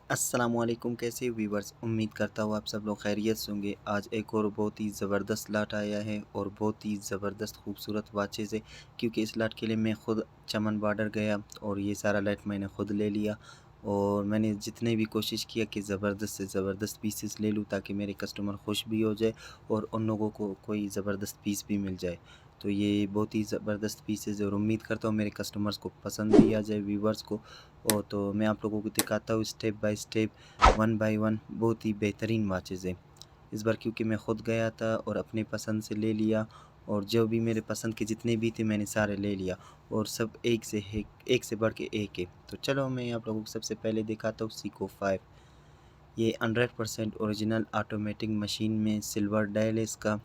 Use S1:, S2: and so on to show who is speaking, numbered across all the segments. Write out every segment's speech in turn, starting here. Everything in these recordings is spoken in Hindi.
S1: अस्सलामुअलैकुम। कैसे व्यूवर्स, उम्मीद करता हूँ आप सब लोग खैरियत से होंगे। आज एक और बहुत ही ज़बरदस्त लाट आया है और बहुत ही ज़बरदस्त खूबसूरत वाचेज़ है, क्योंकि इस लाट के लिए मैं ख़ुद चमन बॉर्डर गया और ये सारा लाट मैंने ख़ुद ले लिया। और मैंने जितने भी कोशिश किया कि ज़बरदस्त से ज़बरदस्त पीसेस ले लूँ ताकि मेरे कस्टमर खुश भी हो जाए और उन लोगों को कोई ज़बरदस्त पीस भी मिल जाए। तो ये बहुत ही ज़बरदस्त पीसेस है और उम्मीद करता हूँ मेरे कस्टमर्स को पसंद भी आ जाए, व्यूवर्स को। और तो मैं आप लोगों को दिखाता हूँ step by step, one by one. बहुत ही बेहतरीन वाचेज़ है इस बार, क्योंकि मैं ख़ुद गया था और अपने पसंद से ले लिया। और जो भी मेरे पसंद के जितने भी थे मैंने सारे ले लिया और सब एक से बढ़ के एक है। तो चलो मैं आप लोगों को सबसे पहले दिखाता हूँ सीको 5। ये 100% ओरिजिनल ऑटोमेटिक मशीन में सिल्वर डायल है इसका,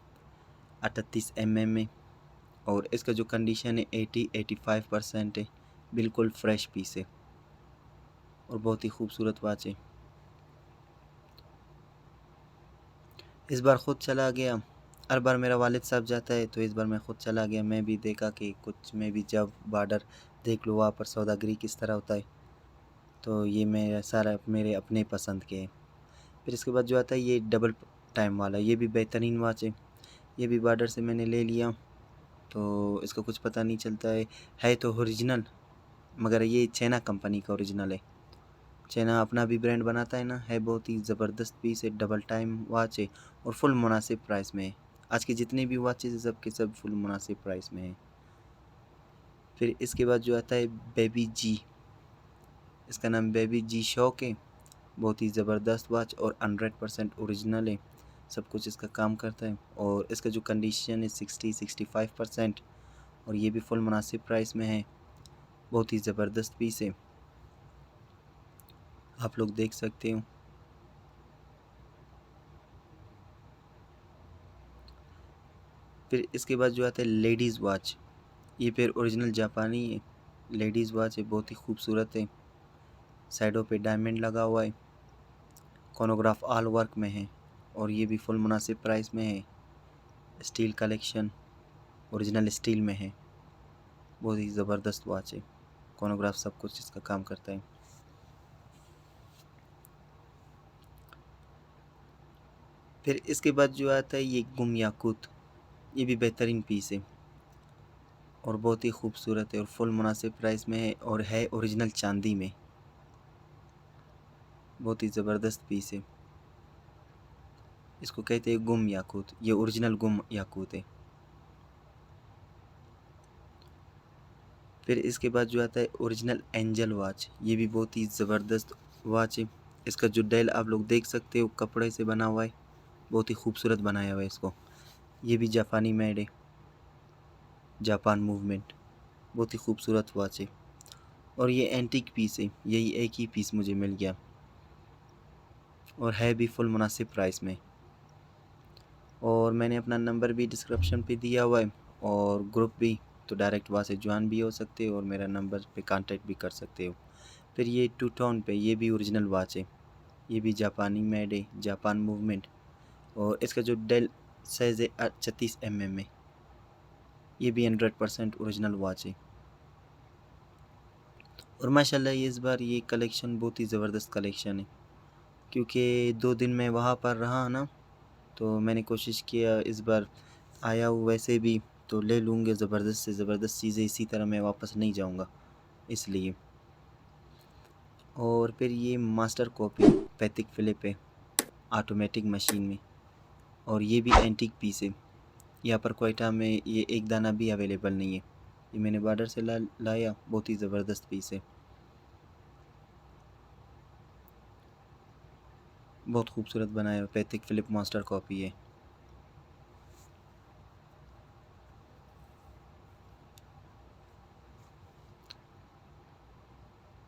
S1: 38 mm है। और इसका जो कंडीशन है 80-85% है, बिल्कुल फ्रेश पीस है और बहुत ही खूबसूरत वॉच है। इस बार ख़ुद चला गया, हर बार मेरा वालिद साहब जाता है तो इस बार मैं ख़ुद चला गया। मैं भी देखा कि कुछ मैं भी जब बॉर्डर देख लूँ वहाँ पर सौदागरी किस तरह होता है। तो ये मेरा सारा मेरे अपने पसंद के हैं। फिर इसके बाद जो आता है ये डबल टाइम वाला, ये भी बेहतरीन वॉच है। ये भी बॉर्डर से मैंने ले लिया, तो इसका कुछ पता नहीं चलता है तो ओरिजिनल, मगर ये चाइना कंपनी का ओरिजिनल है। चाइना अपना भी ब्रांड बनाता है ना। है बहुत ही ज़बरदस्त पीस है, डबल टाइम वॉच है और फुल मुनासिब प्राइस में है। आज के जितने भी वॉचेज़ सब के सब फुल मुनासिब प्राइस में है। फिर इसके बाद जो आता है बेबी जी, इसका नाम बेबी जी शॉक है। बहुत ही ज़बरदस्त वॉच और 100% ओरिजिनल है, सब कुछ इसका काम करता है। और इसका जो कंडीशन है 60-65%, और ये भी फुल मुनासिब प्राइस में है। बहुत ही ज़बरदस्त पीस है, आप लोग देख सकते हो। फिर इसके बाद जो आता है लेडीज़ वॉच, ये फिर ओरिजिनल जापानी है, लेडीज़ वॉच है, बहुत ही खूबसूरत है। साइडों पे डायमंड लगा हुआ है, कोनोग्राफ ऑल वर्क में है और ये भी फुल मुनासिब प्राइस में है। स्टील कलेक्शन, ओरिजिनल स्टील में है। बहुत ही ज़बरदस्त वॉच है, कोनोग्राफ सब कुछ इसका काम करता है। फिर इसके बाद जो आता है ये गुम याकूत, ये भी बेहतरीन पीस है और बहुत ही खूबसूरत है और फुल मुनासिब प्राइस में है और है ओरिजिनल चांदी में। बहुत ही ज़बरदस्त पीस है, इसको कहते हैं गुम याकूत, ये ओरिजिनल गुम याकूत है। फिर इसके बाद जो आता है ओरिजिनल एंजल वॉच, ये भी बहुत ही ज़बरदस्त वॉच है। इसका जो डायल आप लोग देख सकते हो कपड़े से बना हुआ है, बहुत ही खूबसूरत बनाया हुआ है इसको। ये भी जापानी मेड है, जापान मूवमेंट। बहुत ही खूबसूरत वॉच है और ये एंटीक पीस है, यही एक ही पीस मुझे मिल गया और है भी फुल मुनासिब प्राइस में। और मैंने अपना नंबर भी डिस्क्रिप्शन पे दिया हुआ है और ग्रुप भी, तो डायरेक्ट वहाँ से ज्वाइन भी हो सकते हो और मेरा नंबर पे कांटेक्ट भी कर सकते हो। फिर ये टू टोन पे, ये भी ओरिजिनल वॉच है, ये भी जापानी मेड है, जापान मूवमेंट। और इसका जो डेल साइज़ है 36 mm में, ये भी 100% ओरिजिनल वॉच है। और माशाल्लाह ये इस बार ये कलेक्शन बहुत ही ज़बरदस्त कलेक्शन है, क्योंकि 2 दिन मैं वहाँ पर रहा ना, तो मैंने कोशिश किया इस बार आया हूँ वैसे भी तो ले लूँगे ज़बरदस्त से ज़बरदस्त चीज़ें, इसी तरह मैं वापस नहीं जाऊँगा इसलिए। और फिर ये मास्टर कॉपी पैथिक फ़िलिप है, ऑटोमेटिक मशीन में, और ये भी एंटीक पीस है। यहाँ पर क्वेटा में ये एक दाना भी अवेलेबल नहीं है, ये मैंने बॉर्डर से लाया। बहुत ही ज़बरदस्त पीस है, बहुत खूबसूरत बनाया हुआ पैथिक फ़िलिप मास्टर कॉपी है।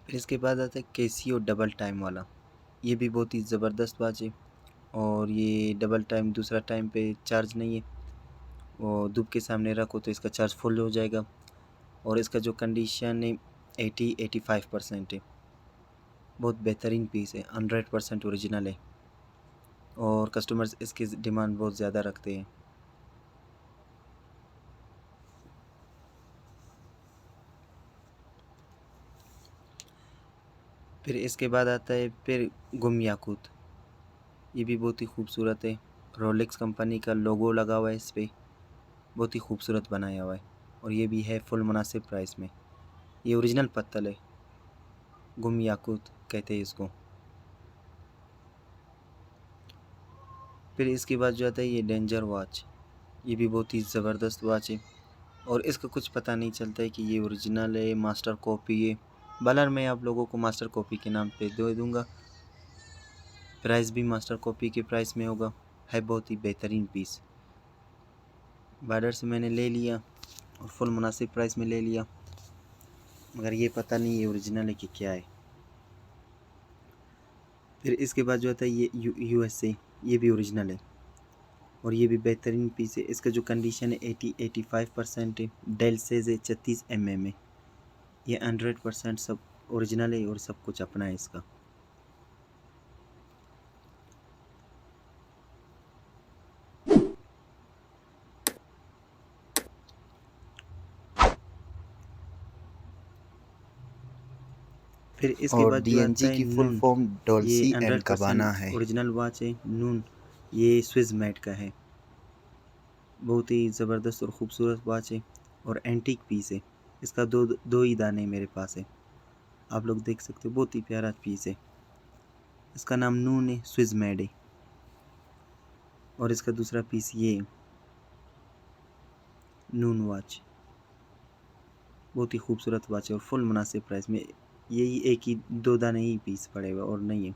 S1: फिर इसके बाद आता है कैसियो डबल टाइम वाला, ये भी बहुत ही ज़बरदस्त वॉच है और ये डबल टाइम, दूसरा टाइम पे चार्ज नहीं है, वो धूप के सामने रखो तो इसका चार्ज फुल हो जाएगा। और इसका जो कंडीशन है 80-85% है, बहुत बेहतरीन पीस है, 100% ओरिजिनल है और कस्टमर्स इसकी डिमांड बहुत ज़्यादा रखते हैं। फिर इसके बाद आता है फिर गुम याकूत। ये भी बहुत ही खूबसूरत है। रोलेक्स कंपनी का लोगो लगा हुआ है इस पर, बहुत ही खूबसूरत बनाया हुआ है। और ये भी है फुल मुनासिब प्राइस में। ये ओरिजिनल पत्तल है, गुम याकूत कहते हैं इसको। फिर इसके बाद जो आता है ये डेंजर वॉच। ये भी बहुत ही ज़बरदस्त वॉच है और इसका कुछ पता नहीं चलता है कि ये ओरिजिनल है, मास्टर कॉपी है। बलर मैं आप लोगों को मास्टर कॉपी के नाम पे दे दूँगा। प्राइस भी मास्टर कॉपी के प्राइस में होगा। है बहुत ही बेहतरीन पीस। बार्डर से मैंने ले लिया और फुल मुनासिब प्राइस में ले लिया, मगर ये पता नहीं ये ओरिजिनल है कि क्या है। फिर इसके बाद जो आता है ये USA। ये भी ओरिजिनल है और ये भी बेहतरीन पीस है। इसका जो कंडीशन है 80-85% है। डेल सेज है 36 mm है। ये 100% सब ओरिजिनल है और सब कुछ अपना है इसका। फिर इसके
S2: और
S1: बाद जो आता
S2: DNG
S1: है
S2: की फुल
S1: नून।
S2: फॉर्म
S1: ये
S2: डॉल्सी एंड
S1: 100%
S2: गबाना है।
S1: ओरिजिनल वॉच है नून। ये स्विस मेड का है। बहुत ही ज़बरदस्त और ख़ूबसूरत वॉच है और एंटीक पीस है। इसका दो ही दाने मेरे पास है, आप लोग देख सकते हो। बहुत ही प्यारा पीस है। इसका नाम नून है, स्विस मेड है। और इसका दूसरा पीस ये नून वॉच, बहुत ही खूबसूरत वॉच है और फुल मुनासिब प्राइस में। यही एक ही दो दाने ही पीस पड़े हुए और नहीं है।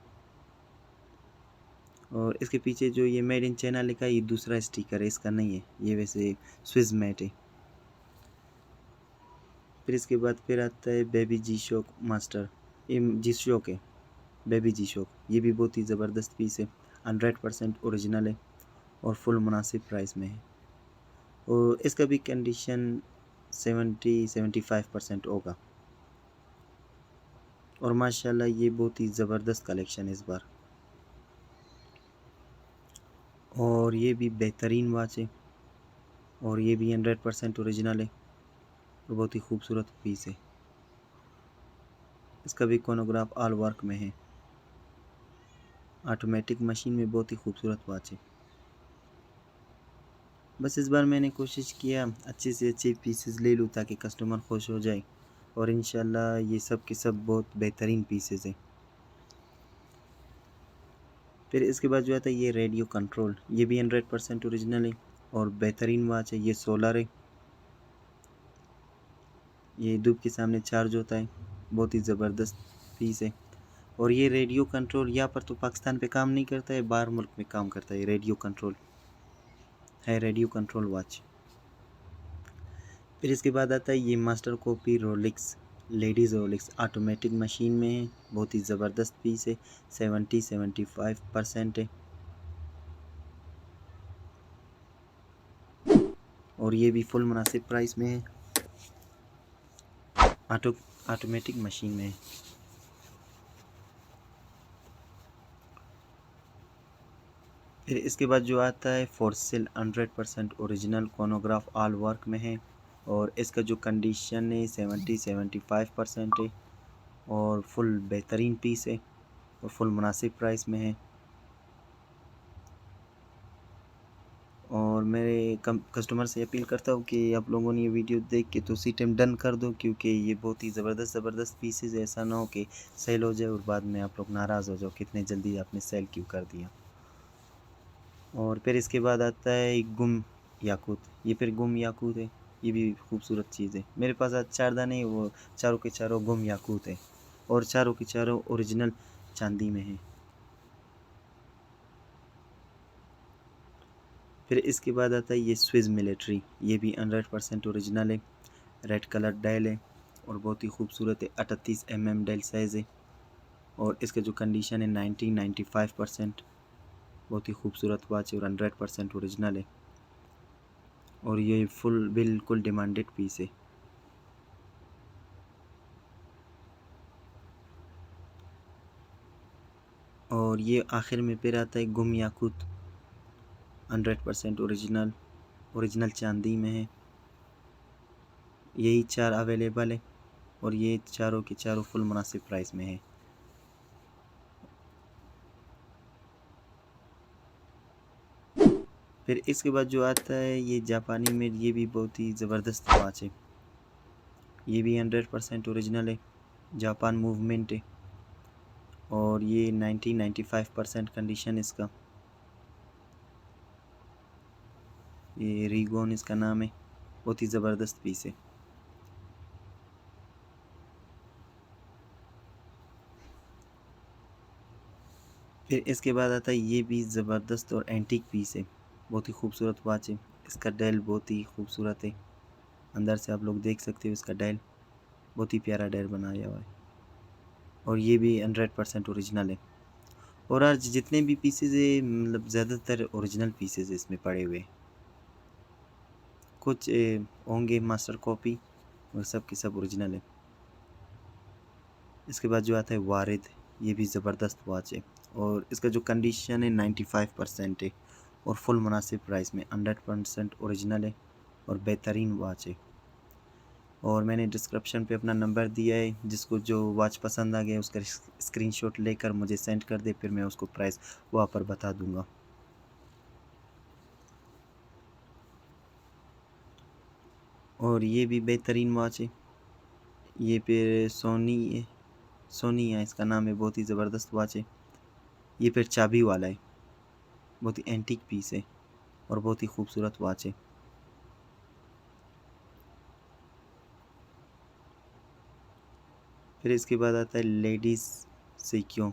S1: और इसके पीछे जो ये मेड इन चाइना लिखा है ये दूसरा स्टिकर है, इसका नहीं है। ये वैसे स्विस मेड है। फिर इसके बाद फिर आता है बेबी जी शॉक मास्टर। ये जी शॉक है, बेबी जी शॉक। ये भी बहुत ही ज़बरदस्त पीस है। 100% ओरिजिनल है और फुल मुनासिब प्राइस में है। और इसका भी कंडीशन 70-75% होगा। और माशाल्लाह ये बहुत ही ज़बरदस्त कलेक्शन है इस बार। और ये भी बेहतरीन वॉच है और ये भी 100% ओरिजिनल है और बहुत ही खूबसूरत पीस है। इसका भी कोनोग्राफ ऑल वर्क में है। ऑटोमेटिक मशीन में बहुत ही खूबसूरत वॉच है। बस इस बार मैंने कोशिश किया अच्छे से अच्छे पीसेस ले लूँ ताकि कस्टमर खुश हो जाए। और इंशाल्लाह ये सब के सब बहुत बेहतरीन पीसेस हैं। फिर इसके बाद जो आता है ये रेडियो कंट्रोल। ये भी 100% ओरिजिनल है और बेहतरीन वॉच है। ये सोलर है, ये धूप के सामने चार्ज होता है। बहुत ही ज़बरदस्त पीस है। और ये रेडियो कंट्रोल यहाँ पर तो पाकिस्तान पे काम नहीं करता है, बाहर मुल्क में काम करता है। रेडियो कंट्रोल है, रेडियो कंट्रोल वॉच। फिर इसके बाद आता है ये master copy Rolex, ladies Rolex automatic machine में है। बहुत ही ज़बरदस्त पीस है। 70-75% है और ये भी फुल मुनासिब प्राइस में है। ऑटोमेटिक मशीन में है। फिर इसके बाद जो आता है फोर्सेल 100% ओरिजिनल कोनोग्राफ ऑल वर्क में है और इसका जो कंडीशन है 70-75% है और फुल बेहतरीन पीस है और फुल मुनासिब प्राइस में है। और मेरे कस्टमर से अपील करता हूँ कि आप लोगों ने ये वीडियो देख के तो उसी टाइम डन कर दो, क्योंकि ये बहुत ही ज़बरदस्त पीसेस है। ऐसा ना हो कि सेल हो जाए और बाद में आप लोग नाराज़ हो जाओ कितने जल्दी आपने सेल क्यों कर दिया। और फिर इसके बाद आता है गुम याकूत। ये फिर गुम याकूत है। ये भी खूबसूरत चीज़ है। मेरे पास आज 4 दाने, वो चारों के चारों गुम याकूत है और चारों के चारों ओरिजिनल चांदी में है। फिर इसके बाद आता है ये स्विस मिलिट्री। ये भी 100% ओरिजिनल है। रेड कलर डायल है और बहुत ही खूबसूरत है। 38 mm डायल साइज़ है और इसका जो कंडीशन है 90-95%। बहुत ही खूबसूरत वॉच है और 100% ओरिजिनल है और ये फुल बिल्कुल डिमांडेड पीस है। और ये आखिर में फिर आता है गुम याकूत, 100% ओरिजिनल चांदी में है। यही 4 अवेलेबल है और ये चारों के चारों फुल मुनासिब प्राइस में है। फिर इसके बाद जो आता है ये जापानी मेड, ये भी बहुत ही ज़बरदस्त वॉच है। ये भी 100% ओरिजिनल है, जापान मूवमेंट है और ये 95% कंडीशन इसका। ये रीगोन इसका नाम है, बहुत ही ज़बरदस्त पीस है। फिर इसके बाद आता है ये भी ज़बरदस्त और एंटीक पीस है, बहुत ही खूबसूरत वॉच है। इसका डायल बहुत ही खूबसूरत है, अंदर से आप लोग देख सकते हो इसका डायल, बहुत ही प्यारा डायल बनाया हुआ है और ये भी 100% ओरिजिनल है। और आज जितने भी पीसेज है मतलब ज़्यादातर ओरिजिनल पीसेज इसमें पड़े हुए हैं, कुछ होंगे मास्टर कॉपी और सब के सब ओरिजिनल है। इसके बाद जो आता है वारिद, ये भी ज़बरदस्त वॉच है और इसका जो कंडीशन है 95% है और फुल मुनासिब प्राइस में, 100% ओरिजिनल है और बेहतरीन वॉच है। और मैंने डिस्क्रिप्शन पे अपना नंबर दिया है, जिसको जो वॉच पसंद आ गया उसका स्क्रीनशॉट लेकर मुझे सेंड कर दे, फिर मैं उसको प्राइस वहाँ पर बता दूंगा। और ये भी बेहतरीन वॉच है, ये फिर सोनी है इसका नाम है, बहुत ही ज़बरदस्त वॉच है। ये फिर चाबी वाला है, बहुत ही एंटीक पीस है और बहुत ही खूबसूरत वॉच है। फिर इसके बाद आता है लेडीज़ सीक्यों,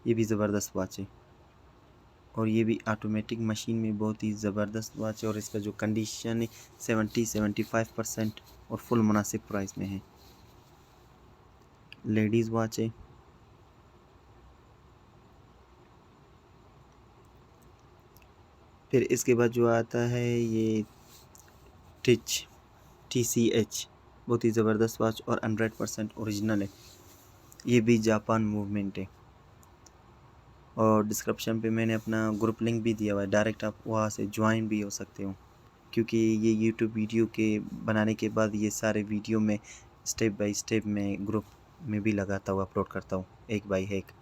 S1: ये भी ज़बरदस्त वॉच है और ये भी ऑटोमेटिक मशीन में बहुत ही ज़बरदस्त वॉच है और इसका जो कंडीशन है 75% और फुल मुनासिब प्राइस में है, लेडीज़ वॉच है। फिर इसके बाद जो आता है ये TCH, बहुत ही ज़बरदस्त वॉच और 100% ओरिजिनल है, ये भी जापान मूवमेंट है। और डिस्क्रिप्शन पे मैंने अपना ग्रुप लिंक भी दिया हुआ है, डायरेक्ट आप वहाँ से ज्वाइन भी हो सकते हो, क्योंकि ये यूट्यूब वीडियो के बनाने के बाद ये सारे वीडियो में स्टेप बाय स्टेप में ग्रुप में भी लगाता हूँ, अपलोड करता हूँ एक बाय एक।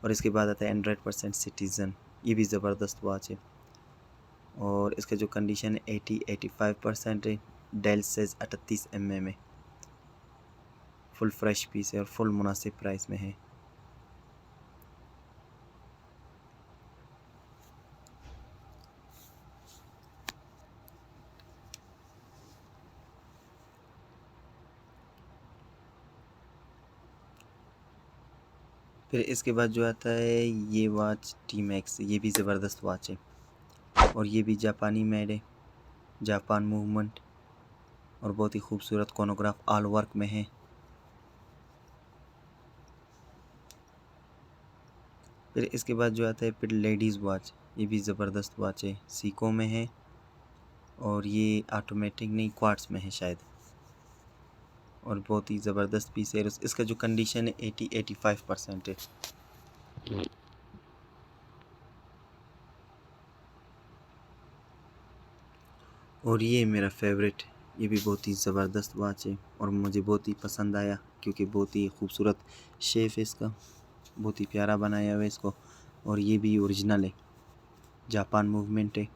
S1: और इसके बाद आता है 100% सिटीज़न, ये भी ज़बरदस्त वॉच है और इसका जो कंडीशन है 85% है, डेल सेज 38 mm है, फुल फ्रेश पीस है और फुल मुनासिब प्राइस में है। फिर इसके बाद जो आता है ये वॉच T-Max, ये भी ज़बरदस्त वॉच है और ये भी जापानी मेड है, जापान मूवमेंट और बहुत ही खूबसूरत कोनोग्राफ ऑल वर्क में है। फिर इसके बाद जो आता है फिर लेडीज़ वॉच, ये भी ज़बरदस्त वॉच है, सीको में है और ये ऑटोमेटिक नहीं क्वार्ट्स में है शायद, और बहुत ही ज़बरदस्त पीस है। इसका जो कंडीशन है 85% है। और ये मेरा फेवरेट, ये भी बहुत ही ज़बरदस्त वॉच है और मुझे बहुत ही पसंद आया, क्योंकि बहुत ही खूबसूरत शेप है इसका, बहुत ही प्यारा बनाया हुआ है इसको और ये भी ओरिजिनल है, जापान मूवमेंट है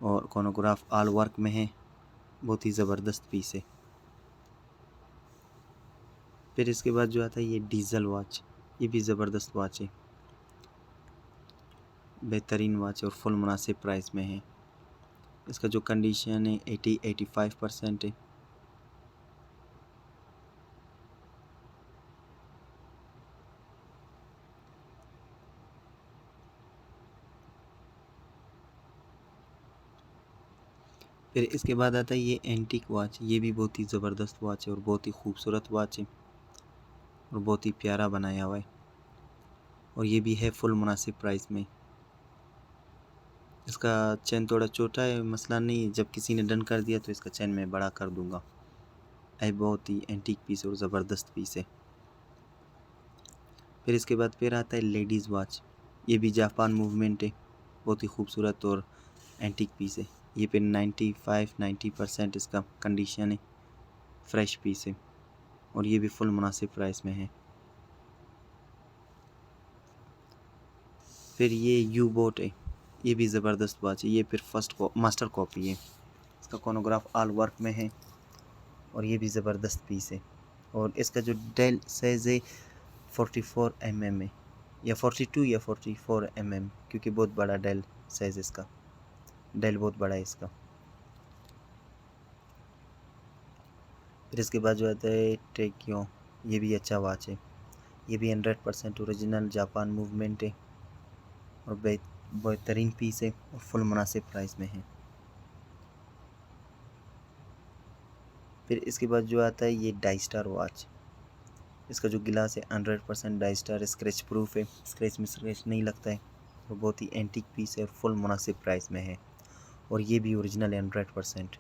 S1: और कोनोग्राफ ऑल वर्क में है, बहुत ही ज़बरदस्त पीस है। फिर इसके बाद जो आता है ये डीजल वॉच, ये भी ज़बरदस्त वॉच है, बेहतरीन वॉच है और फुल मुनासिब प्राइस में है। इसका जो कंडीशन है 85% है। फिर इसके बाद आता है ये एंटीक वॉच, ये भी बहुत ही ज़बरदस्त वॉच है और बहुत ही खूबसूरत वॉच है और बहुत ही प्यारा बनाया हुआ है और ये भी है फुल मुनासिब प्राइस में। इसका चेन थोड़ा छोटा है, मसला नहीं है, जब किसी ने डन कर दिया तो इसका चेन मैं बड़ा कर दूंगा। है बहुत ही एंटीक पीस और ज़बरदस्त पीस है। फिर इसके बाद फिर आता है लेडीज़ वॉच, ये भी जापान मूवमेंट है, बहुत ही खूबसूरत और एंटीक पीस है। ये पे 90% इसका कंडीशन है, फ्रेश पीस है और ये भी फुल मुनासिब प्राइस में है। फिर ये यू बोट है, ये भी ज़बरदस्त वॉच है। ये फिर मास्टर कॉपी है। इसका कोनोग्राफ ऑल वर्क में है और ये भी ज़बरदस्त पीस है। और इसका जो डेल साइज़ है 44 mm है, या 42 या 44 mm, क्योंकि बहुत बड़ा डेल साइज़ इसका, डेल बहुत बड़ा है इसका। फिर इसके बाद जो आता है टेक्यो, ये भी अच्छा वॉच है। ये भी 100% ओरिजिनल जापान मूवमेंट है और बेहतरीन पीस है और फुल मुनासिब प्राइस में है। फिर इसके बाद जो आता है ये डाइस्टार वॉच। इसका जो गिलास है 100% डाइस्टार, स्क्रैच प्रूफ है, स्क्रैच में स्क्रैच नहीं लगता है और बहुत ही एंटीक पीस है और फुल मुनासिब प्राइस में है। और ये भी ओरिजिनल है 100%।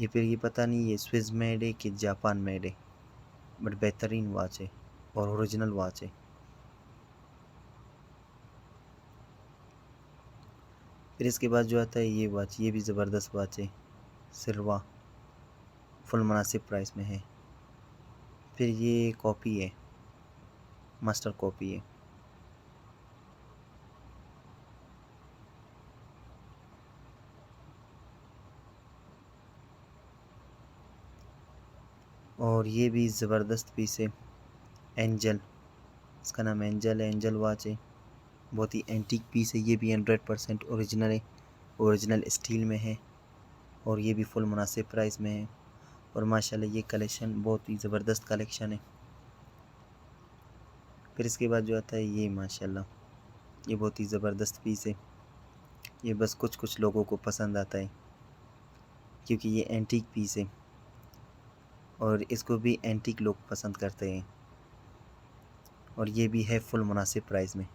S1: ये फिर ये पता नहीं ये स्विस मेड है कि जापान मेड है, बट बेहतरीन वॉच है और ओरिजिनल वॉच है। फिर इसके बाद जो आता है ये वॉच, ये भी ज़बरदस्त वॉच है, सिल्वा, फुल मुनासिब प्राइस में है। फिर ये कॉपी है, मास्टर कॉपी है। और ये भी ज़बरदस्त पीस है, एंजल, इसका नाम एंजल है, एंजल वॉच है। बहुत ही एंटीक पीस है। ये भी 100% ओरिजिनल है, ओरिजिनल स्टील में है और ये भी फुल मुनासिब प्राइस में है। और माशाल्लाह ये कलेक्शन बहुत ही ज़बरदस्त कलेक्शन है। फिर इसके बाद जो आता है ये माशाल्लाह, ये बहुत ही ज़बरदस्त पीस है। ये बस कुछ कुछ लोगों को पसंद आता है क्योंकि ये एंटीक पीस है और इसको भी एंटीक लोग पसंद करते हैं। और ये भी है फुल मुनासिब प्राइस में।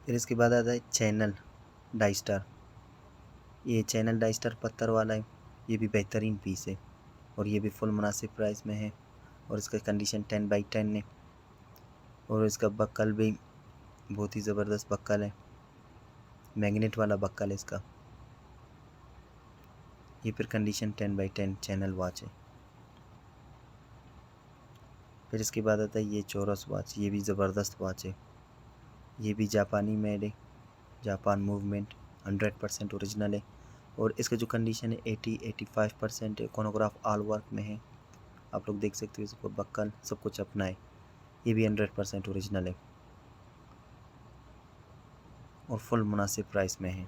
S1: फिर इसके बाद आता है चैनल डाइस्टार। ये चैनल डाइस्टार पत्थर वाला है। ये भी बेहतरीन पीस है और ये भी फुल मुनासिब प्राइस में है और इसका कंडीशन 10/10 है। और इसका बक्कल भी बहुत ही ज़बरदस्त बक्कल है, मैग्नेट वाला बक्कल है इसका। ये फिर कंडीशन 10/10 चैनल वॉच है। फिर इसके बाद आता है ये चोरस वॉच। ये भी ज़बरदस्त वॉच है। ये भी जापानी मेड है, जापान मूवमेंट, 100% ओरिजिनल है। और इसका जो कंडीशन है 80-85% है, कोनोग्राफ ऑल वर्क में है। आप लोग देख सकते हो, इसको बक्कल सब कुछ अपना है। ये भी 100% ओरिजिनल है और फुल मुनासिब प्राइस में है।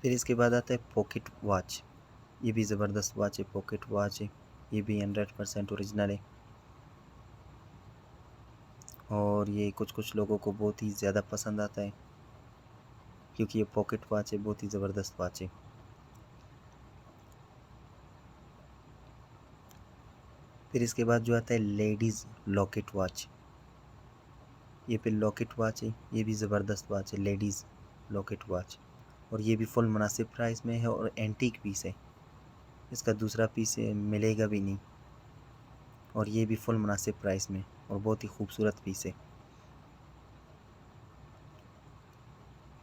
S1: फिर इसके बाद आता है पॉकेट वॉच। ये भी ज़बरदस्त वॉच है, पॉकेट वॉच है। ये भी 100% ओरिजिनल है और ये कुछ कुछ लोगों को बहुत ही ज़्यादा पसंद आता है क्योंकि ये पॉकेट वॉच है, बहुत ही ज़बरदस्त वॉच है। फिर इसके बाद जो आता है लेडीज़ लॉकेट वॉच। ये फिर लॉकेट वॉच है। ये भी ज़बरदस्त वॉच है, लेडीज़ लॉकेट वॉच। और ये भी फुल मुनासिब प्राइस में है और एंटीक पीस है। इसका दूसरा पीस मिलेगा भी नहीं और ये भी फुल मुनासिब प्राइस में और बहुत ही खूबसूरत पीस है।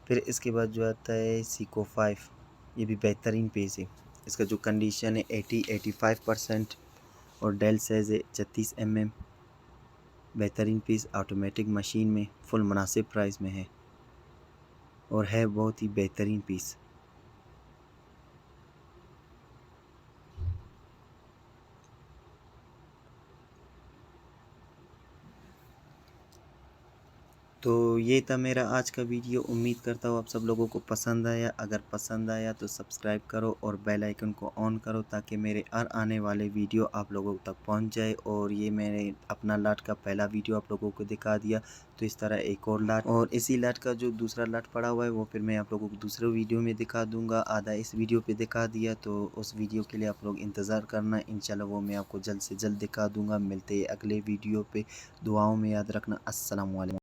S1: फिर इसके बाद जो आता है सीको 5। ये भी बेहतरीन पीस है। इसका जो कंडीशन है 80-85% और डेल साइज़ है 36 mm। बेहतरीन पीस, ऑटोमेटिक मशीन में, फुल मुनासिब प्राइस में है और है बहुत ही बेहतरीन पीस। तो ये था मेरा आज का वीडियो। उम्मीद करता हूँ आप सब लोगों को पसंद आया। अगर पसंद आया तो सब्सक्राइब करो और बेल आइकन को ऑन करो ताकि मेरे हर आने वाले वीडियो आप लोगों तक पहुँच जाए। और ये मैंने अपना लाट का पहला वीडियो आप लोगों को दिखा दिया, तो इस तरह एक और लाट, और इसी लाट का जो दूसरा लाट पड़ा हुआ है वो फिर मैं आप लोगों को दूसरे वीडियो में दिखा दूँगा। आधा इस वीडियो पर दिखा दिया, तो उस वीडियो के लिए आप लोग इंतज़ार करना। इंशाल्लाह वो मैं आपको जल्द से जल्द दिखा दूँगा। मिलते हैं अगले वीडियो पर। दुआओं में याद रखना। अस्सलाम वालेकुम।